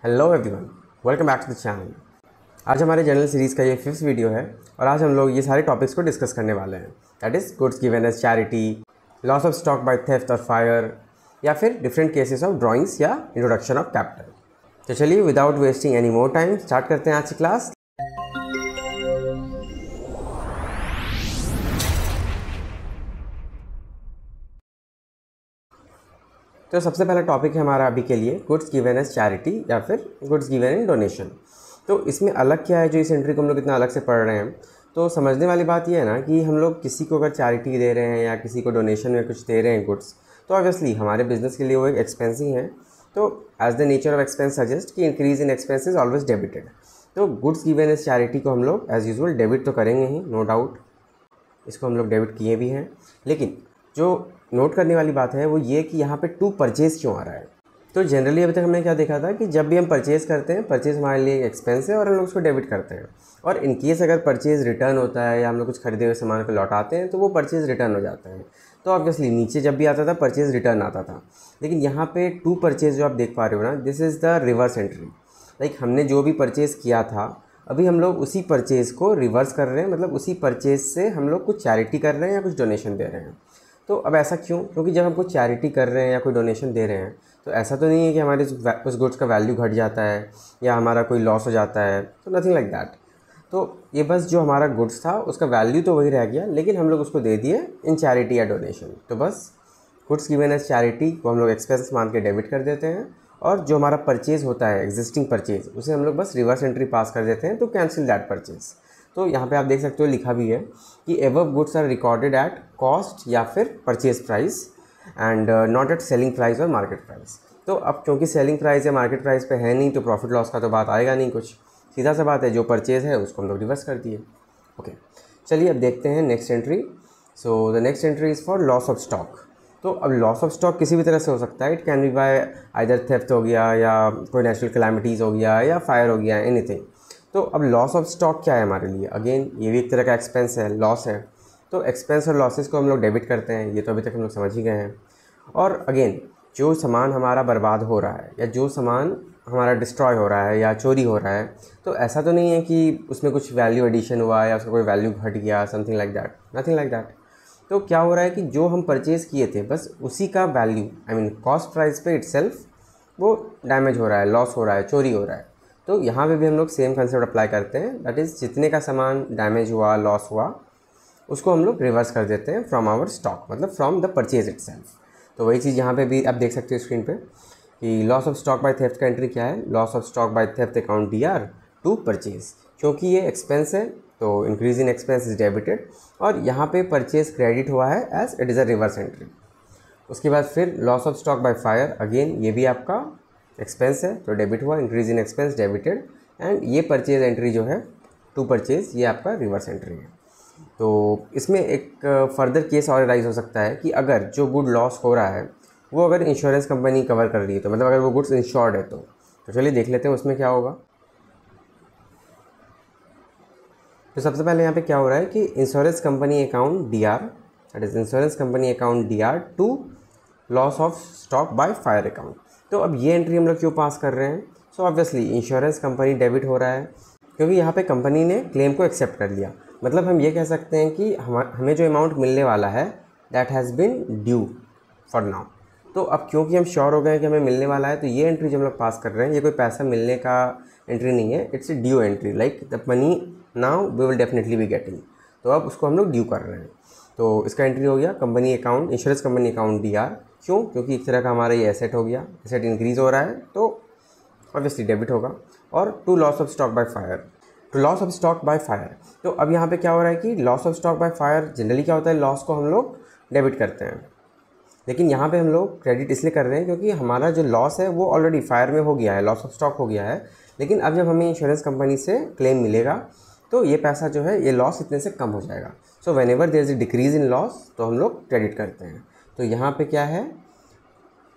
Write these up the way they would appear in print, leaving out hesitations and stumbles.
Hello everyone, welcome back to the channel. आज हमारे journal series का ये 5th वीडियो है और आज हम लोग ये सारे टॉपिक्स को डिस्कस करने वाले हैं। That is goods given as charity, loss of stock by theft और फायर, या फिर डिफरेंट केसेस ऑफ ड्राइंग्स या इंट्रोडक्शन ऑफ कैपिटल। तो चलिए without wasting any more time start करते हैं आज की क्लास। तो सबसे पहला टॉपिक है हमारा अभी के लिए गुड्स गिवन एज चैरिटी या फिर गुड्स गिवन इन डोनेशन। तो इसमें अलग क्या है जो इस एंट्री को हम लोग इतना अलग से पढ़ रहे हैं। तो समझने वाली बात यह है ना कि हम लोग किसी को अगर चैरिटी दे रहे हैं या किसी को डोनेशन में कुछ दे रहे हैं गुड्स, तो ऑब्वियसली हमारे बिजनेस के लिए वो एक एक्सपेंस ही है। तो as the nature of expense suggest कि increase in expense is always debited. तो गुड्स गिवन एज चैरिटी को हम लोग एज यूजुअल डेबिट तो करेंगे ही, नो डाउट। इसको हम लोग डेबिट किए भी हैं, लेकिन जो नोट करने वाली बात है वो ये कि यहाँ पे टू परचेज क्यों आ रहा है। तो जनरली अभी तक हमने क्या देखा था कि जब भी हम परचेज़ करते हैं, परचेज़ हमारे लिए एक्सपेंस है और हम लोग उसको डेबिट करते हैं। और इन केस अगर परचेज़ रिटर्न होता है या हम लोग कुछ खरीदे हुए सामान को लौटाते हैं तो वो परचेज़ रिटर्न हो जाता है। तो ऑब्वियसली नीचे जब भी आता था परचेज़ रिटर्न आता था, लेकिन यहाँ पे टू परचेज़ जो आप देख पा रहे हो ना, this is the reverse entry. Like हमने जो भी परचेज़ किया था अभी हम लोग उसी परचेज़ को रिवर्स कर रहे हैं, मतलब उसी परचेज़ से हम लोग कुछ चैरिटी कर रहे हैं या कुछ डोनेशन दे रहे हैं। तो अब ऐसा क्यों? क्योंकि जब हम कुछ चैरिटी कर रहे हैं या कोई डोनेशन दे रहे हैं तो ऐसा तो नहीं है कि हमारे उस गुड्स का वैल्यू घट जाता है या हमारा कोई लॉस हो जाता है, तो नथिंग लाइक दैट। तो ये बस जो हमारा गुड्स था उसका वैल्यू तो वही रह गया, लेकिन हम लोग उसको दे दिए इन चैरिटी या डोनेशन। तो बस गुड्स गिवन एज चैरिटी को हम लोग एक्सपेंस मान के डेबिट कर देते हैं और जो हमारा परचेज़ होता है एग्जिस्टिंग परचेज़ उसे हम लोग बस रिवर्स एंट्री पास कर देते हैं टू कैंसिल दैट परचेज़। तो यहाँ पे आप देख सकते हो लिखा भी है कि above goods are recorded at cost या फिर purchase price and not at selling price और मार्केट प्राइस। तो अब क्योंकि सेलिंग प्राइस या मार्केट प्राइस पे है नहीं तो प्रॉफिट लॉस का तो बात आएगा नहीं, कुछ सीधा सा बात है, जो परचेज़ है उसको हम लोग रिवर्स कर दिए। ओके, चलिए अब देखते हैं next entry. So the next entry is for loss of stock. तो अब लॉस ऑफ स्टॉक किसी भी तरह से हो सकता है, it can B bye either theft हो गया या कोई नेचुरल कैलामिटीज़ हो गया या फायर हो गया, एनीथिंग। तो अब लॉस ऑफ स्टॉक क्या है हमारे लिए? अगेन ये भी एक तरह का एक्सपेंस है, लॉस है। तो एक्सपेंस और लॉसेस को हम लोग डेबिट करते हैं, ये तो अभी तक हम लोग समझ ही गए हैं। और अगेन जो सामान हमारा बर्बाद हो रहा है या जो सामान हमारा डिस्ट्रॉय हो रहा है या चोरी हो रहा है, तो ऐसा तो नहीं है कि उसमें कुछ वैल्यू एडिशन हुआ या उसका कोई वैल्यू घट गया, something like that, nothing like that. तो क्या हो रहा है कि जो हम परचेज़ किए थे बस उसी का value, I mean cost price पे इटसेल्फ वो डैमेज हो रहा है, लॉस हो रहा है, चोरी हो रहा है। तो यहाँ पे भी हम लोग सेम कंसेप्ट अप्लाई करते हैं, दैट इज़ जितने का सामान डैमेज हुआ, लॉस हुआ, उसको हम लोग रिवर्स कर देते हैं फ्रॉम आवर स्टॉक, मतलब फ्रॉम द परचेज इटसेल्फ। तो वही चीज़ यहाँ पे भी आप देख सकते हो स्क्रीन पे कि loss of stock by theft का एंट्री क्या है, loss of stock by theft account DR to purchase. क्योंकि ये एक्सपेंस है तो increase in expense is debited और यहाँ पे परचेज क्रेडिट हुआ है as it is a reverse entry. उसके बाद फिर loss of stock by fire, again ये भी आपका एक्सपेंस है तो डेबिट हुआ, increase in expense debited, and ये परचेज एंट्री जो है टू परचेज ये आपका रिवर्स एंट्री है। तो इसमें एक फर्दर केस और राइज हो सकता है कि अगर जो गुड लॉस हो रहा है वो अगर इंश्योरेंस कंपनी कवर कर रही है, तो मतलब अगर वो गुड्स इंश्योर्ड है तो चलिए देख लेते हैं उसमें क्या होगा। तो सबसे पहले यहाँ पे क्या हो रहा है कि insurance company account DR, that is insurance company account DR to loss of stock by fire account. तो अब ये एंट्री हम लोग क्यों पास कर रहे हैं? So obviously insurance company debit हो रहा है क्योंकि यहाँ पे कंपनी ने क्लेम को एक्सेप्ट कर लिया। मतलब हम ये कह सकते हैं कि हमें जो अमाउंट मिलने वाला है that has been due for now. तो अब क्योंकि हम श्योर हो गए कि हमें मिलने वाला है तो ये एंट्री जो हम लोग पास कर रहे हैं ये कोई पैसा मिलने का एंट्री नहीं है, it's a due entry, like the money now we will definitely be getting. तो अब उसको हम लोग ड्यू कर रहे हैं। तो इसका एंट्री हो गया company account, insurance company account DR। क्यों? क्योंकि एक तरह का हमारा ये एसेट हो गया, एसेट इंक्रीज़ हो रहा है तो ऑब्वियसली डेबिट होगा। और to loss of stock by fire, to loss of stock by fire. तो अब यहाँ पे क्या हो रहा है कि loss of stock by fire generally क्या होता है, लॉस को हम लोग डेबिट करते हैं, लेकिन यहाँ पे हम लोग क्रेडिट इसलिए कर रहे हैं क्योंकि हमारा जो लॉस है वो ऑलरेडी फायर में हो गया है, लॉस ऑफ स्टॉक हो गया है। लेकिन अब जब हमें इंश्योरेंस कंपनी से क्लेम मिलेगा तो ये पैसा जो है ये लॉस इतने से कम हो जाएगा। So whenever there is a decrease in loss तो हम लोग क्रेडिट करते हैं। तो यहाँ पे क्या है,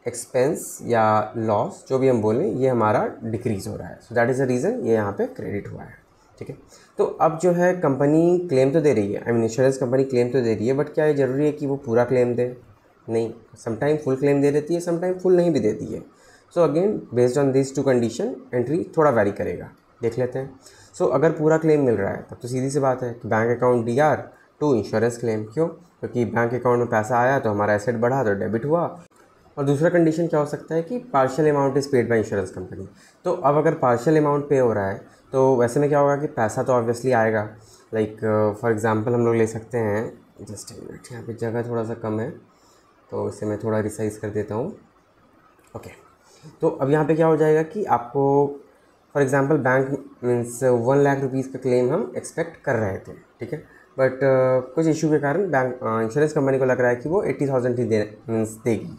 एक्सपेंस या लॉस जो भी हम बोलें ये हमारा डिक्रीज़ हो रहा है, so that is the reason ये यहाँ पे क्रेडिट हुआ है। ठीक है, तो अब जो है कंपनी क्लेम तो दे रही है, I mean insurance company claim तो दे रही है, बट क्या ये ज़रूरी है कि वो पूरा क्लेम दे? नहीं, समटाइम फुल क्लेम दे देती है, समटाइम फुल नहीं भी देती है। So again based on this two condition entry थोड़ा वेरी करेगा, देख लेते हैं। सो अगर पूरा क्लेम मिल रहा है तब तो सीधी सी बात है कि bank account DR to insurance claim. क्यों? क्योंकि बैंक अकाउंट में पैसा आया तो हमारा एसेट बढ़ा तो डेबिट हुआ। और दूसरा कंडीशन क्या हो सकता है कि partial amount is paid by insurance company. तो अब अगर पार्शियल अमाउंट पे हो रहा है तो वैसे में क्या होगा कि पैसा तो ऑब्वियसली आएगा। लाइक फॉर एग्जांपल हम लोग ले सकते हैं, जस्ट ए मिनट, यहाँ पे जगह थोड़ा सा कम है तो इसे मैं थोड़ा रिसाइज कर देता हूँ। ओके, तो अब यहाँ पे क्या हो जाएगा कि आपको for example bank means 1 lakh rupees का क्लेम हम एक्सपेक्ट कर रहे थे, ठीक है। बट कुछ इशू के कारण बैंक इंश्योरेंस कंपनी को लग रहा है कि वो 80,000 ही देगी।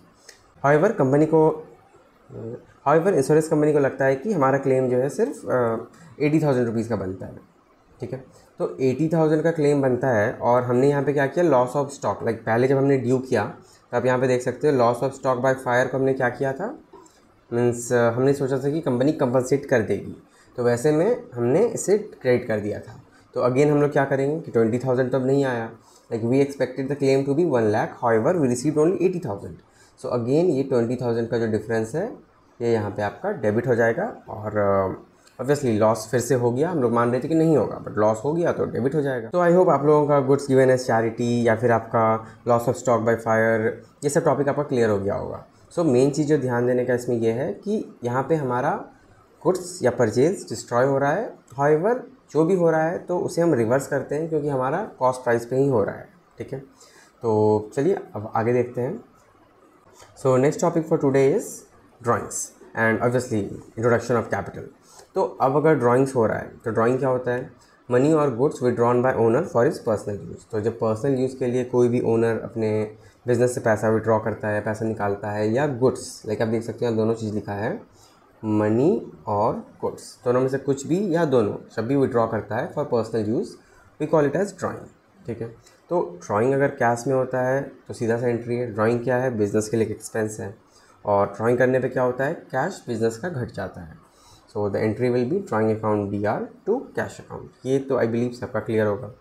हाउएवर इंश्योरेंस कंपनी को लगता है कि हमारा क्लेम जो है सिर्फ 80,000 रुपीज़ का बनता है, ठीक है। तो 80,000 का क्लेम बनता है और हमने यहाँ पे क्या किया, लॉस ऑफ स्टॉक, लाइक पहले जब हमने ड्यू किया तो आप यहाँ पे देख सकते हो loss of stock by fire को हमने क्या किया था, मीन्स हमने सोचा था कि कंपनी कंपनसेट कर देगी, तो वैसे में हमने इसे क्रेडिट कर दिया था। तो अगेन हम लोग क्या करेंगे कि 20,000 तो अब नहीं आया, like we expected the claim to be 1 lakh, however we received only 80,000। So again ये 20,000 का जो डिफरेंस है ये यहाँ पे आपका डेबिट हो जाएगा और ऑब्वियसली लॉस फिर से हो गया। हम लोग मान रहे थे कि नहीं होगा, बट लॉस हो गया तो डेबिट हो जाएगा। तो आई होप आप लोगों का गुड्स गिवन एज चैरिटी या फिर आपका loss of stock by fire ये सब टॉपिक आपका क्लियर हो गया होगा। सो मेन चीज़ जो ध्यान देने का इसमें यह है कि यहाँ पे हमारा गुड्स या परचेज डिस्ट्रॉय हो रहा है, हाउएवर जो भी हो रहा है तो उसे हम रिवर्स करते हैं क्योंकि हमारा कॉस्ट प्राइस पे ही हो रहा है, ठीक है। तो चलिए अब आगे देखते हैं। So next topic for today is drawings and obviously introduction of capital. तो अब अगर ड्राइंग्स हो रहा है तो ड्राइंग क्या होता है, मनी और goods withdrawn bye owner for his personal use. तो जब पर्सनल यूज़ के लिए कोई भी ओनर अपने बिजनेस से पैसा विड्रॉ करता है, पैसा निकालता है, या गुड्स, लाइक आप देख सकते हैं दोनों चीज़ लिखा है, मनी और गुड्स, दोनों में से कुछ भी या दोनों जब भी विड्रॉ करता है for personal use, we call it as drawing, ठीक है। तो ड्राइंग अगर कैश में होता है तो सीधा सा एंट्री है। ड्राइंग क्या है, बिजनेस के लिए एक्सपेंस है और ड्राइंग करने पे क्या होता है, कैश बिजनेस का घट जाता है। So the entry will be drawing account DR to cash account. ये तो आई बिलीव सबका क्लियर होगा।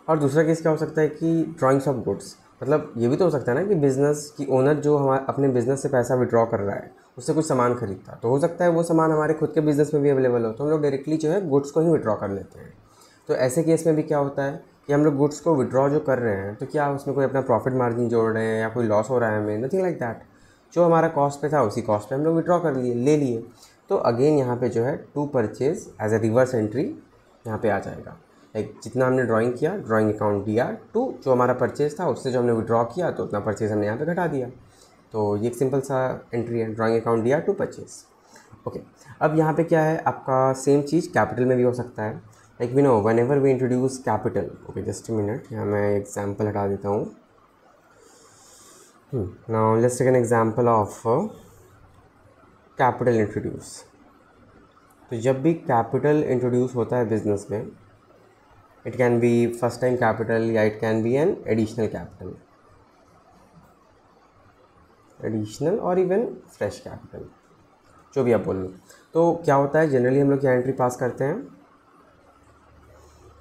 और दूसरा केस क्या हो सकता है कि ड्राइंग्स ऑफ गुड्स, मतलब ये भी तो हो सकता है ना कि बिज़नेस की ओनर जो हमारे अपने बिज़नेस से पैसा विड्रॉ कर रहा है उससे कुछ सामान खरीदता, तो हो सकता है वो सामान हमारे खुद के बिज़नेस में भी अवेलेबल हो, तो हम लोग डायरेक्टली जो है गुड्स को ही विड्रॉ कर लेते हैं। तो ऐसे केस में भी क्या होता है कि हम लोग गुड्स को विड्रॉ जो कर रहे हैं तो क्या उसमें कोई अपना प्रॉफिट मार्जिन जोड़ रहे हैं या कोई लॉस हो रहा है हमें, नथिंग लाइक दैट। जो हमारा कॉस्ट पे था उसी कॉस्ट पे हम लोग विड्रॉ कर लिए, ले लिए। तो अगेन यहाँ पे जो है to purchase as a reverse entry यहाँ पे आ जाएगा। लाइक जितना हमने ड्राइंग किया, ड्राइंग अकाउंट DR टू जो हमारा परचेज था उससे जो हमने विड्रॉ किया तो उतना परचेज हमने यहाँ पे घटा दिया। तो ये एक सिंपल सा एंट्री है, drawing account DR to purchase. Okay, अब यहाँ पे क्या है आपका सेम चीज़ कैपिटल में भी हो सकता है। Like we know whenever we introduce capital, okay just a minute, यहाँ मैं एग्जाम्पल हटा देता हूँ। Now let's take an example of capital introduce. तो जब भी कैपिटल इंट्रोड्यूस होता है बिजनेस में, it can be first time capital या it can be an additional capital, additional और इवन फ्रेश कैपिटल, जो भी आप बोल लो। तो क्या होता है जनरली हम लोग क्या एंट्री पास करते हैं,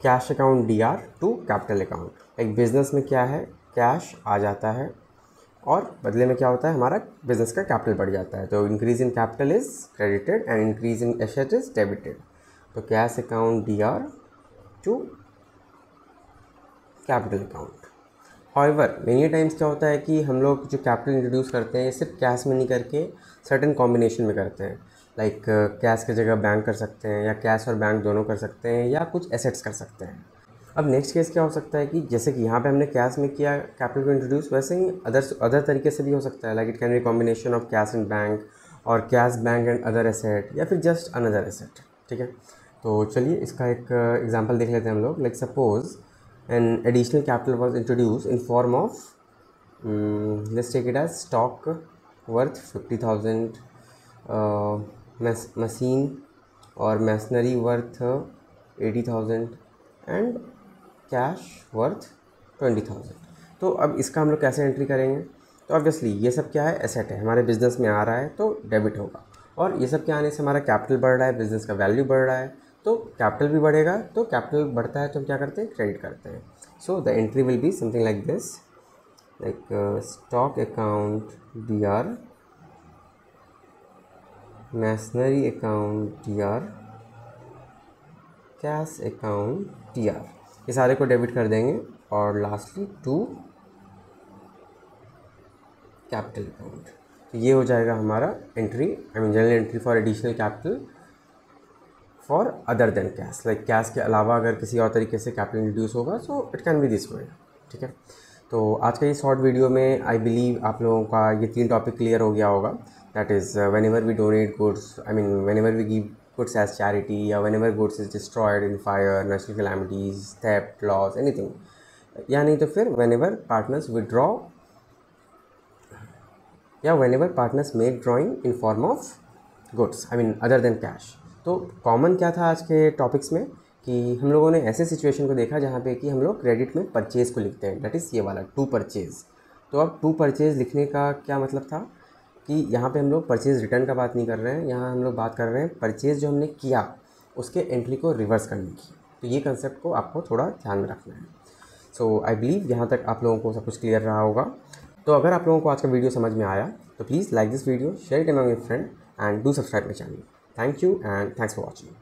cash account DR to capital account. एक बिजनेस में क्या है, कैश आ जाता है और बदले में क्या होता है हमारा बिजनेस का कैपिटल बढ़ जाता है। तो increase in capital is credited and increase in asset is debited. तो cash account DR to capital account. However many times क्या होता है कि हम लोग जो कैपिटल इंट्रोड्यूस करते हैं सिर्फ कैश में नहीं करके सर्टेन कॉम्बिनेशन में करते हैं। लाइक कैश की जगह बैंक कर सकते हैं या कैश और बैंक दोनों कर सकते हैं या कुछ एसेट्स कर सकते हैं। अब नेक्स्ट केस क्या हो सकता है कि जैसे कि यहाँ पे हमने कैश में किया कैपिटल को इंट्रोड्यूस, वैसे ही अदर तरीके से भी हो सकता है। Like it can be combination of cash and bank और cash bank and other asset या फिर जस्ट अनदर एसेट, ठीक है। तो चलिए इसका एक एग्जांपल देख लेते हैं हम लोग। Like suppose an additional capital was introduced in form of let's take it as stock worth 50,000, machine और machinery worth 80,000 and cash worth 20,000। तो अब इसका हम लोग कैसे एंट्री करेंगे, तो ऑब्वियसली ये सब क्या है, एसेट है, हमारे बिजनेस में आ रहा है तो डेबिट होगा। और ये सब क्या आने से हमारा कैपिटल बढ़ रहा है, बिजनेस का वैल्यू बढ़ रहा है, तो कैपिटल भी बढ़ेगा। तो कैपिटल बढ़ता है तो हम क्या करते हैं, क्रेडिट करते हैं। सो the entry will be something like this, like stock account DR masonry account TR, cash account TR, ये सारे को डेबिट कर देंगे। और लास्टली टू कैपिटल अकाउंट, तो ये हो जाएगा हमारा entry, I mean general entry for additional capital for other than cash. Like cash के अलावा अगर किसी और तरीके से कैपिटल इंट्रोड्यूस होगा so it can B this way. ठीक है, तो आज का ये शॉर्ट वीडियो में आई बिलीव आप लोगों का ये 3 टॉपिक क्लियर हो गया होगा। That is whenever we donate goods, I mean whenever we give goods as charity, या whenever goods is destroyed in fire, natural calamities, theft, loss, anything, या नहीं तो फिर व्हेनेवर पार्टनर्स विदड्रॉ, या whenever partners make drawing in form of goods, I mean other than cash. तो common क्या था आज के टॉपिक्स में कि हम लोगों ने ऐसे सिचुएशन को देखा जहाँ पे कि हम लोग क्रेडिट में परचेज़ को लिखते हैं, दैट इज़ ये वाला टू परचेज़। तो अब टू परचेज़ लिखने का क्या मतलब था कि यहाँ पे हम लोग परचेज़ रिटर्न का बात नहीं कर रहे हैं, यहाँ हम लोग बात कर रहे हैं परचेज़ जो हमने किया उसके एंट्री को रिवर्स करने की। तो ये कंसेप्ट को आपको थोड़ा ध्यान में रखना है। सो आई बिलीव यहाँ तक आप लोगों को सब कुछ क्लियर रहा होगा। तो अगर आप लोगों को आज का वीडियो समझ में आया तो please like this video, share it among your friend and do subscribe my channel. Thank you and thanks for watching.